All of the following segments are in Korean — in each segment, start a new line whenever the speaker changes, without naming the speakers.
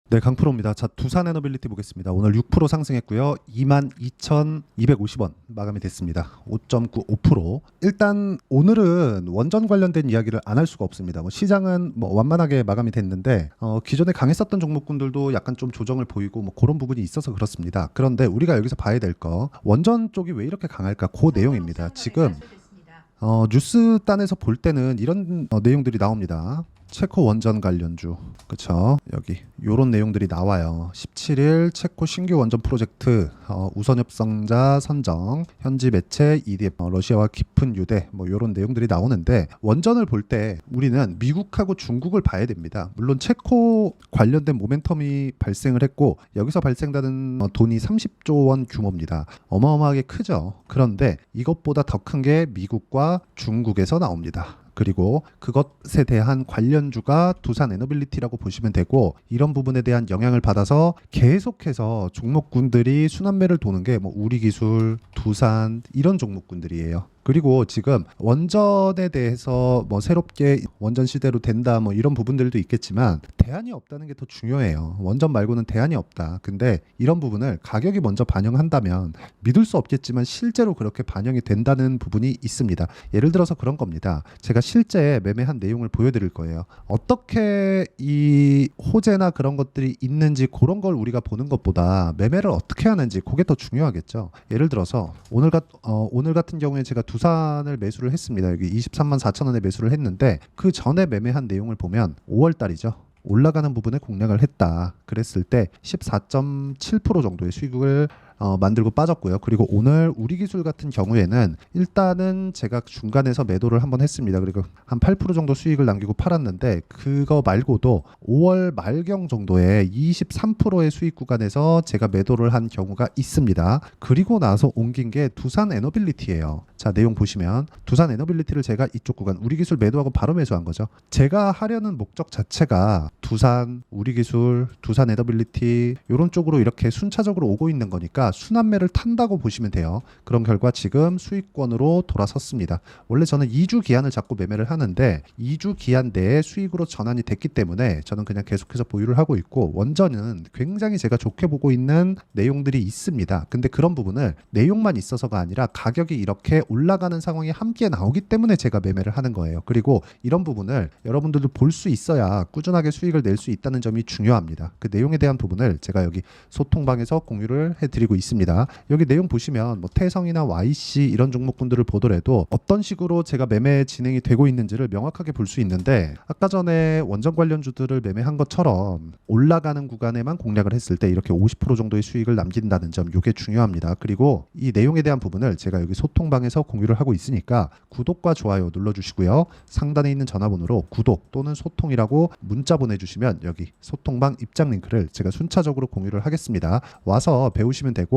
네, 강프로입니다. 자, 두산 에너빌리티 보겠습니다. 오늘 6% 상승했고요. 22,250원 마감이 됐습니다. 5.95%. 일단 오늘은 원전 관련된 이야기를 안 할 수가 없습니다. 시장은 완만하게 마감이 됐는데 기존에 강했었던 종목군들도 약간 좀 조정을 보이고 그런 부분이 있어서 그렇습니다. 그런데 우리가 여기서 봐야 될 거 원전 쪽이 왜 이렇게 강할까? 그 내용입니다. 지금 뉴스단에서 볼 때는 이런 내용들이 나옵니다. 체코 원전 관련주, 그쵸? 여기 요런 내용들이 나와요. 17일 체코 신규 원전 프로젝트 우선 협상자 선정, 현지 매체 EDF, 러시아와 깊은 유대, 요런 내용들이 나오는데 원전을 볼 때 우리는 미국하고 중국을 봐야 됩니다. 물론 체코 관련된 모멘텀이 발생을 했고 여기서 발생되는 돈이 30조 원 규모입니다. 어마어마하게 크죠. 그런데 이것보다 더 큰 게 미국과 중국에서 나옵니다. 그리고 그것에 대한 관련주가 두산 에너빌리티라고 보시면 되고, 이런 부분에 대한 영향을 받아서 계속해서 종목군들이 순환매를 도는 게 우리기술, 두산 이런 종목군들이에요. 그리고 지금 원전에 대해서 새롭게 원전 시대로 된다 이런 부분들도 있겠지만 대안이 없다는 게 더 중요해요. 원전 말고는 대안이 없다. 근데 이런 부분을 가격이 먼저 반영한다면 믿을 수 없겠지만 실제로 그렇게 반영이 된다는 부분이 있습니다. 예를 들어서 그런 겁니다. 제가 실제 매매한 내용을 보여드릴 거예요. 어떻게 이 호재나 그런 것들이 있는지 그런 걸 우리가 보는 것보다 매매를 어떻게 하는지 그게 더 중요하겠죠. 예를 들어서 오늘 같은 경우에 제가 두산을 매수를 했습니다. 여기 23만 4천 원에 매수를 했는데 그 전에 매매한 내용을 보면 5월 달이죠. 올라가는 부분에 공략을 했다. 그랬을 때 14.7% 정도의 수익을 만들고 빠졌고요. 그리고 오늘 우리기술 같은 경우에는 일단은 제가 중간에서 매도를 한번 했습니다. 그리고 한 8% 정도 수익을 남기고 팔았는데 그거 말고도 5월 말경 정도에 23%의 수익 구간에서 제가 매도를 한 경우가 있습니다. 그리고 나서 옮긴 게 두산 에너빌리티예요. 자, 내용 보시면 두산 에너빌리티를 제가 이쪽 구간 우리기술 매도하고 바로 매수한 거죠. 제가 하려는 목적 자체가 두산, 우리기술, 두산 에너빌리티 이런 쪽으로 이렇게 순차적으로 오고 있는 거니까 순환매를 탄다고 보시면 돼요. 그런 결과 지금 수익권으로 돌아섰습니다. 원래 저는 2주 기한을 잡고 매매를 하는데 2주 기한 내에 수익으로 전환이 됐기 때문에 저는 그냥 계속해서 보유를 하고 있고, 원전은 굉장히 제가 좋게 보고 있는 내용들이 있습니다. 근데 그런 부분을 내용만 있어서가 아니라 가격이 이렇게 올라가는 상황이 함께 나오기 때문에 제가 매매를 하는 거예요. 그리고 이런 부분을 여러분들도 볼 수 있어야 꾸준하게 수익을 낼 수 있다는 점이 중요합니다. 그 내용에 대한 부분을 제가 여기 소통방에서 공유를 해드리고 있습니다. 여기 내용 보시면 태성이나 YC 이런 종목군들을 보더라도 어떤 식으로 제가 매매 진행이 되고 있는지를 명확하게 볼 수 있는데, 아까 전에 원전 관련주들을 매매한 것처럼 올라가는 구간에만 공략을 했을 때 이렇게 50% 정도의 수익을 남긴다는 점, 이게 중요합니다. 그리고 이 내용에 대한 부분을 제가 여기 소통방에서 공유를 하고 있으니까 구독과 좋아요 눌러주시고요. 상단에 있는 전화번호로 구독 또는 소통이라고 문자 보내주시면 여기 소통방 입장 링크를 제가 순차적으로 공유를 하겠습니다. 와서 배우시면 되고,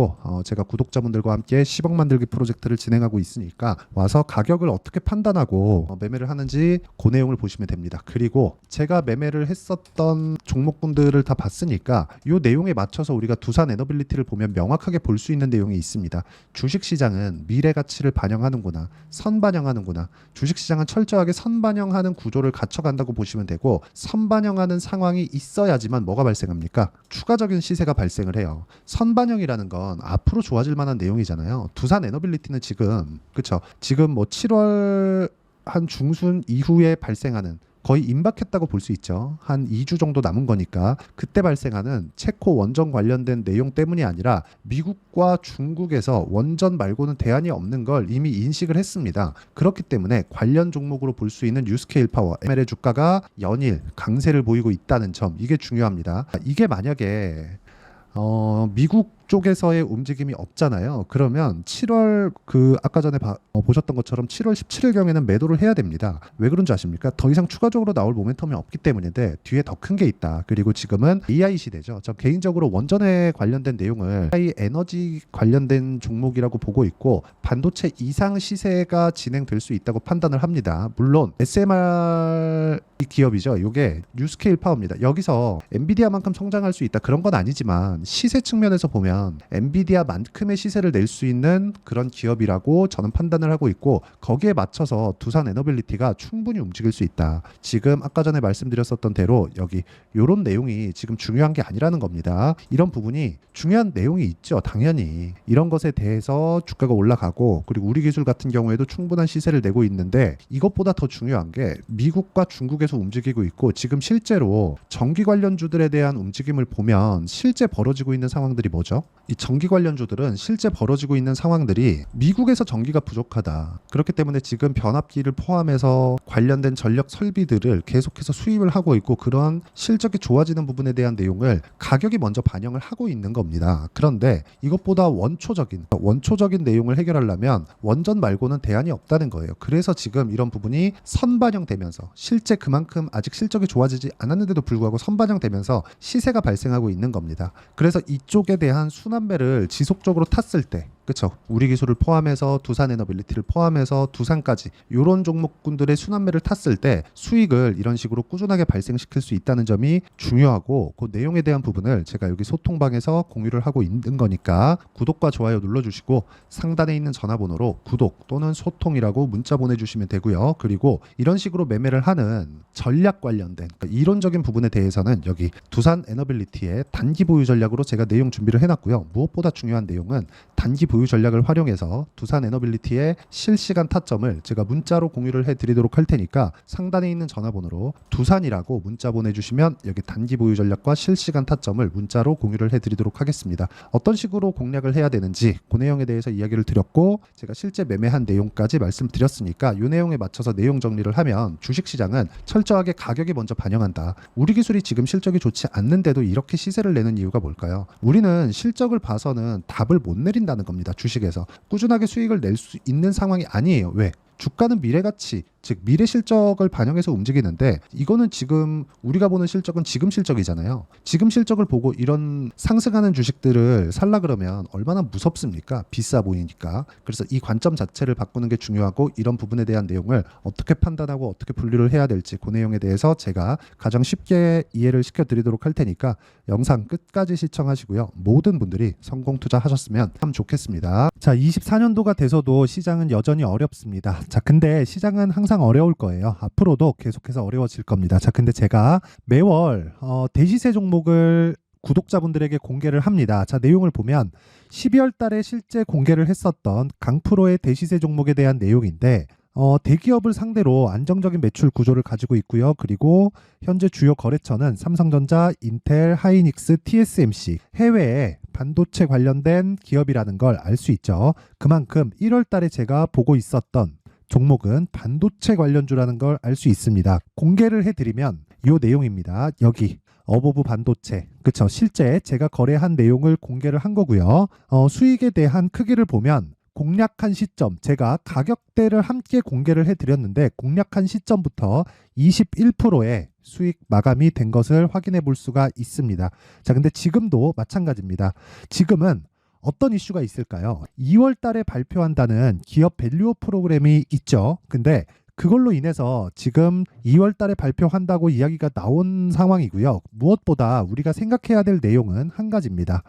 제가 구독자분들과 함께 10억 만들기 프로젝트를 진행하고 있으니까 와서 가격을 어떻게 판단하고 매매를 하는지 그 내용을 보시면 됩니다. 그리고 제가 매매를 했었던 종목군들을 다 봤으니까 이 내용에 맞춰서 우리가 두산 에너빌리티를 보면 명확하게 볼 수 있는 내용이 있습니다. 주식시장은 미래 가치를 반영하는구나, 선반영하는구나. 주식시장은 철저하게 선반영하는 구조를 갖춰간다고 보시면 되고, 선반영하는 상황이 있어야지만 뭐가 발생합니까? 추가적인 시세가 발생을 해요. 선반영이라는 건 앞으로 좋아질 만한 내용이잖아요. 두산 에너빌리티는 지금, 그쵸? 지금 7월 한 중순 이후에 발생하는, 거의 임박했다고 볼 수 있죠. 한 2주 정도 남은 거니까 그때 발생하는 체코 원전 관련된 내용 때문이 아니라 미국과 중국에서 원전 말고는 대안이 없는 걸 이미 인식을 했습니다. 그렇기 때문에 관련 종목으로 볼 수 있는 유스케일 파워, ML의 주가가 연일 강세를 보이고 있다는 점, 이게 중요합니다. 이게 만약에 미국 쪽에서의 움직임이 없잖아요. 그러면 7월 아까 전에 보셨던 것처럼 7월 17일경에는 매도를 해야 됩니다. 왜 그런 줄 아십니까? 더 이상 추가적으로 나올 모멘텀이 없기 때문인데 뒤에 더 큰 게 있다. 그리고 지금은 AI 시대죠. 저 개인적으로 원전에 관련된 내용을 AI 에너지 관련된 종목이라고 보고 있고, 반도체 이상 시세가 진행될 수 있다고 판단을 합니다. 물론 SMR 이 기업이죠. 이게 뉴스케일 파워입니다. 여기서 엔비디아만큼 성장할 수 있다 그런 건 아니지만 시세 측면에서 보면 엔비디아만큼의 시세를 낼 수 있는 그런 기업이라고 저는 판단을 하고 있고, 거기에 맞춰서 두산 에너빌리티가 충분히 움직일 수 있다. 지금 아까 전에 말씀드렸었던 대로 여기 이런 내용이 지금 중요한 게 아니라는 겁니다. 이런 부분이 중요한 내용이 있죠. 당연히 이런 것에 대해서 주가가 올라가고, 그리고 우리 기술 같은 경우에도 충분한 시세를 내고 있는데, 이것보다 더 중요한 게 미국과 중국에서 움직이고 있고, 지금 실제로 전기 관련주들에 대한 움직임을 보면 실제 벌어지고 있는 상황들이 뭐죠? 이 전기 관련주들은 실제 벌어지고 있는 상황들이 미국에서 전기가 부족하다. 그렇기 때문에 지금 변압기를 포함해서 관련된 전력 설비들을 계속해서 수입을 하고 있고, 그러한 실적이 좋아지는 부분에 대한 내용을 가격이 먼저 반영을 하고 있는 겁니다. 그런데 이것보다 원초적인 내용을 해결하려면 원전 말고는 대안이 없다는 거예요. 그래서 지금 이런 부분이 선반영되면서 실제 그만큼 아직 실적이 좋아지지 않았는데도 불구하고 선반영되면서 시세가 발생하고 있는 겁니다. 그래서 이쪽에 대한 순환매를 지속적으로 탔을 때, 그렇죠, 우리 기술을 포함해서 두산 에너빌리티를 포함해서 두산까지 이런 종목군들의 순환매를 탔을 때 수익을 이런 식으로 꾸준하게 발생시킬 수 있다는 점이 중요하고, 그 내용에 대한 부분을 제가 여기 소통방에서 공유를 하고 있는 거니까 구독과 좋아요 눌러주시고, 상단에 있는 전화번호로 구독 또는 소통이라고 문자 보내주시면 되고요. 그리고 이런 식으로 매매를 하는 전략 관련된, 그러니까 이론적인 부분에 대해서는 여기 두산 에너빌리티의 단기 보유 전략으로 제가 내용 준비를 해놨고요. 무엇보다 중요한 내용은 단기 보유 전략을 활용해서 두산 에너빌리티의 실시간 타점을 제가 문자로 공유를 해드리도록 할 테니까, 상단에 있는 전화번호로 두산이라고 문자 보내주시면 여기 단기 보유 전략과 실시간 타점을 문자로 공유를 해드리도록 하겠습니다. 어떤 식으로 공략을 해야 되는지 그 내용에 대해서 이야기를 드렸고, 제가 실제 매매한 내용까지 말씀드렸으니까 이 내용에 맞춰서 내용 정리를 하면 주식시장은 철저하게 가격이 먼저 반영한다. 우리 기술이 지금 실적이 좋지 않는데도 이렇게 시세를 내는 이유가 뭘까요? 우리는 실적을 봐서는 답을 못 내린다는 겁니다. 주식에서 꾸준하게 수익을 낼 수 있는 상황이 아니에요. 왜? 주가는 미래가치, 즉 미래 실적을 반영해서 움직이는데, 이거는 지금 우리가 보는 실적은 지금 실적이잖아요. 지금 실적을 보고 이런 상승하는 주식들을 살라 그러면 얼마나 무섭습니까? 비싸 보이니까. 그래서 이 관점 자체를 바꾸는 게 중요하고, 이런 부분에 대한 내용을 어떻게 판단하고 어떻게 분류를 해야 될지 그 내용에 대해서 제가 가장 쉽게 이해를 시켜드리도록 할 테니까 영상 끝까지 시청하시고요. 모든 분들이 성공 투자하셨으면 참 좋겠습니다. 자, 24년도가 돼서도 시장은 여전히 어렵습니다. 자, 근데 시장은 항상 어려울 거예요. 앞으로도 계속해서 어려워질 겁니다. 자, 근데 제가 매월 대시세 종목을 구독자분들에게 공개를 합니다. 자, 내용을 보면 12월 달에 실제 공개를 했었던 강프로의 대시세 종목에 대한 내용인데, 대기업을 상대로 안정적인 매출 구조를 가지고 있고요. 그리고 현재 주요 거래처는 삼성전자, 인텔, 하이닉스, TSMC, 해외에 반도체 관련된 기업이라는 걸 알 수 있죠. 그만큼 1월 달에 제가 보고 있었던 종목은 반도체 관련주라는 걸 알 수 있습니다. 공개를 해드리면 이 내용입니다. 여기 어보브 반도체, 그쵸, 실제 제가 거래한 내용을 공개를 한 거고요. 수익에 대한 크기를 보면 공략한 시점, 제가 가격대를 함께 공개를 해드렸는데 공략한 시점부터 21%의 수익 마감이 된 것을 확인해 볼 수가 있습니다. 자, 근데 지금도 마찬가지입니다. 지금은 어떤 이슈가 있을까요? 2월 달에 발표한다는 기업 밸류업 프로그램이 있죠. 근데 그걸로 인해서 지금 2월 달에 발표한다고 이야기가 나온 상황이고요. 무엇보다 우리가 생각해야 될 내용은 한 가지입니다.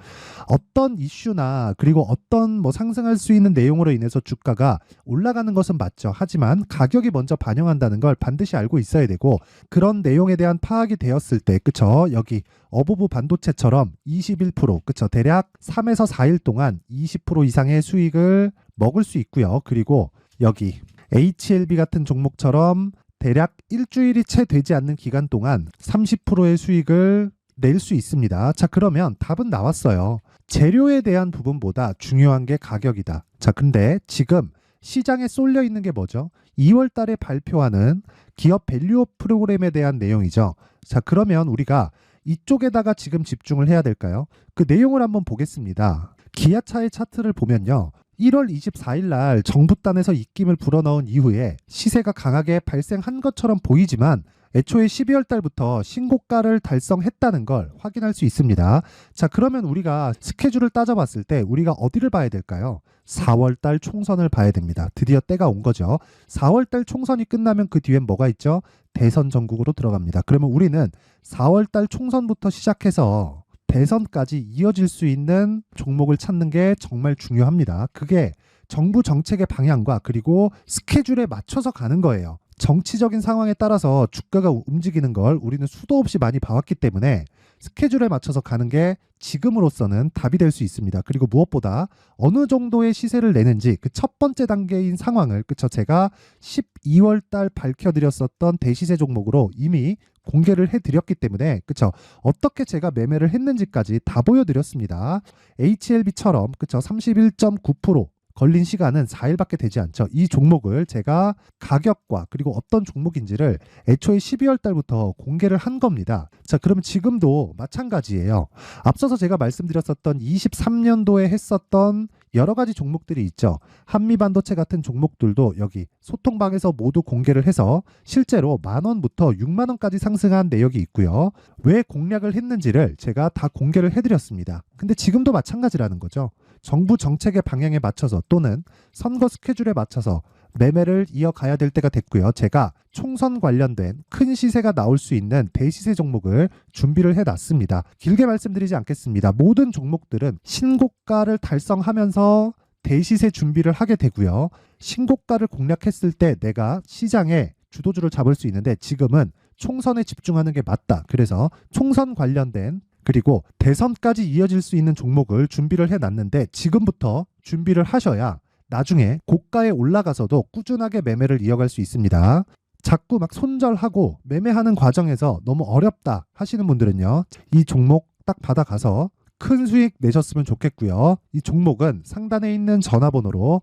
어떤 이슈나 그리고 어떤 상승할 수 있는 내용으로 인해서 주가가 올라가는 것은 맞죠. 하지만 가격이 먼저 반영한다는 걸 반드시 알고 있어야 되고, 그런 내용에 대한 파악이 되었을 때, 그쵸, 여기 어보브 반도체처럼 21%, 그쵸, 대략 3에서 4일 동안 20% 이상의 수익을 먹을 수 있고요. 그리고 여기 HLB 같은 종목처럼 대략 일주일이 채 되지 않는 기간 동안 30%의 수익을 낼 수 있습니다. 자, 그러면 답은 나왔어요. 재료에 대한 부분보다 중요한 게 가격이다. 자, 근데 지금 시장에 쏠려 있는 게 뭐죠? 2월 달에 발표하는 기업 밸류업 프로그램에 대한 내용이죠. 자, 그러면 우리가 이쪽에다가 지금 집중을 해야 될까요? 그 내용을 한번 보겠습니다. 기아차의 차트를 보면요. 1월 24일 날 정부단에서 입김을 불어넣은 이후에 시세가 강하게 발생한 것처럼 보이지만 애초에 12월 달부터 신고가를 달성했다는 걸 확인할 수 있습니다. 자, 그러면 우리가 스케줄을 따져봤을 때 우리가 어디를 봐야 될까요? 4월 달 총선을 봐야 됩니다. 드디어 때가 온 거죠. 4월 달 총선이 끝나면 그 뒤엔 뭐가 있죠? 대선 전국으로 들어갑니다. 그러면 우리는 4월 달 총선부터 시작해서 대선까지 이어질 수 있는 종목을 찾는 게 정말 중요합니다. 그게 정부 정책의 방향과 그리고 스케줄에 맞춰서 가는 거예요. 정치적인 상황에 따라서 주가가 움직이는 걸 우리는 수도 없이 많이 봐왔기 때문에 스케줄에 맞춰서 가는 게 지금으로서는 답이 될 수 있습니다. 그리고 무엇보다 어느 정도의 시세를 내는지 그 첫 번째 단계인 상황을 그쵸 제가 12월 달 밝혀드렸었던 대시세 종목으로 이미 공개를 해드렸기 때문에 그쵸 어떻게 제가 매매를 했는지까지 다 보여드렸습니다. HLB처럼 그쵸 31.9% 걸린 시간은 4일밖에 되지 않죠. 이 종목을 제가 가격과 그리고 어떤 종목인지를 애초에 12월 달부터 공개를 한 겁니다. 자, 그러면 지금도 마찬가지예요. 앞서서 제가 말씀드렸었던 23년도에 했었던 여러 가지 종목들이 있죠. 한미반도체 같은 종목들도 여기 소통방에서 모두 공개를 해서 실제로 10,000원부터 60,000원까지 상승한 내역이 있고요. 왜 공략을 했는지를 제가 다 공개를 해드렸습니다. 근데 지금도 마찬가지라는 거죠. 정부 정책의 방향에 맞춰서 또는 선거 스케줄에 맞춰서 매매를 이어가야 될 때가 됐고요. 제가 총선 관련된 큰 시세가 나올 수 있는 대시세 종목을 준비를 해놨습니다. 길게 말씀드리지 않겠습니다. 모든 종목들은 신고가를 달성하면서 대시세 준비를 하게 되고요. 신고가를 공략했을 때 내가 시장에 주도주를 잡을 수 있는데 지금은 총선에 집중하는 게 맞다. 그래서 총선 관련된 그리고 대선까지 이어질 수 있는 종목을 준비를 해놨는데 지금부터 준비를 하셔야 나중에 고가에 올라가서도 꾸준하게 매매를 이어갈 수 있습니다. 자꾸 막 손절하고 매매하는 과정에서 너무 어렵다 하시는 분들은요. 이 종목 딱 받아가서 큰 수익 내셨으면 좋겠고요. 이 종목은 상단에 있는 전화번호로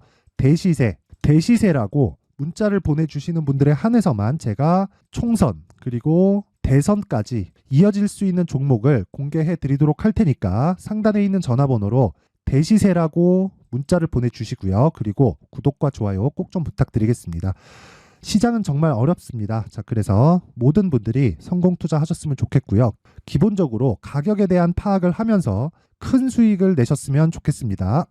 대시세라고 문자를 보내주시는 분들에 한해서만 제가 총선 그리고 대선까지 이어질 수 있는 종목을 공개해 드리도록 할 테니까 상단에 있는 전화번호로 대시세라고 문자를 보내주시고요. 그리고 구독과 좋아요 꼭 좀 부탁드리겠습니다. 시장은 정말 어렵습니다. 자, 그래서 모든 분들이 성공 투자하셨으면 좋겠고요. 기본적으로 가격에 대한 파악을 하면서 큰 수익을 내셨으면 좋겠습니다.